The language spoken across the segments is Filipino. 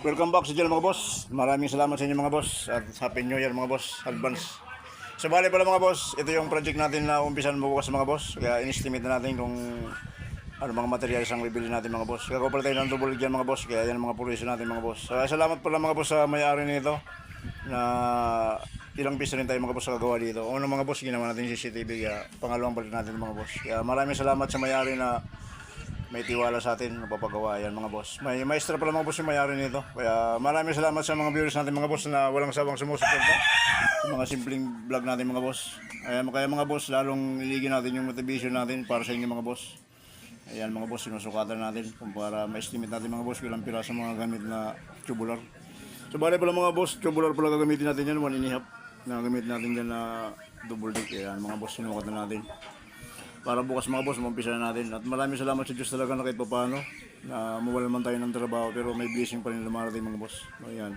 Welcome back sa dyan mga boss. Maraming salamat sa inyo mga boss. At Happy New Year mga boss. Advance. So bali pala mga boss, ito yung project natin na umpisan bukas mga boss. Kaya in-estimate na natin kung ano mga materials ang bibili natin mga boss. Kaya pala tayo ng double dyan mga boss. Kaya yan ang mga puliso natin mga boss. Salamat pala mga boss sa may-ari nito na ilang piso rin tayo mga boss sa gagawa dito. Una mga boss, ginawa natin yung CCTV. Kaya pangalawang balik natin mga boss. Kaya maraming salamat sa may-ari na may tiwala sa atin, napapagawa yan mga boss. May maestra pala mga boss yung mayari nito. Kaya maraming salamat sa mga viewers natin mga boss na walang sawang sumusuporta sa mga simpleng vlog natin mga boss. Ayan, kaya mga boss, lalong iligin natin yung motivation natin para sa inyo mga boss. Ayan mga boss, sinusukatan natin kung para ma-estimate natin mga boss ilang piraso mga gamit na tubular. So bali pala mga boss, tubular pala gagamitin natin yan, 1.5 na gamitin natin dyan na double deck. Ayan mga boss, sinukat na natin para bukas mga boss, umpisa na natin. At maraming salamat sa Diyos talaga na kahit paano na mawala man tayo ng trabaho pero may blessing pa rin lumarating mga boss. Ayan.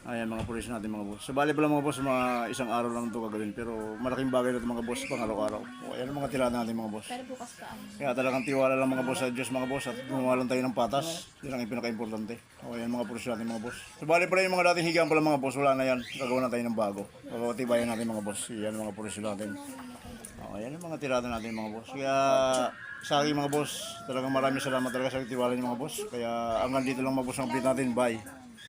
Ayan mga pulis natin mga boss. So bali pala mga boss, mga isang araw lang ito gagawin pero malaking bagay na ito mga boss pang araw-araw. O ayan ang mga tirada natin mga boss. Pero bukas pa ano. Kaya talagang tiwala lang mga boss sa Diyos mga boss at gumawa lang tayo ng patas. Yan ang pinaka-importante. O ayan mga pulis natin mga boss. So bali pala yung mga dating higaan pala mga boss, wala na yan. Gagawa na tayo ng bago. Pagkakatibayan natin mga boss. Yan mga pulis natin. Ayan ang mga tirada natin mga boss. Kaya sa akin mga boss, talagang maraming salamat talaga sa tiwala niyo mga boss. Kaya hanggang dito lang mga boss ang update natin. Bye.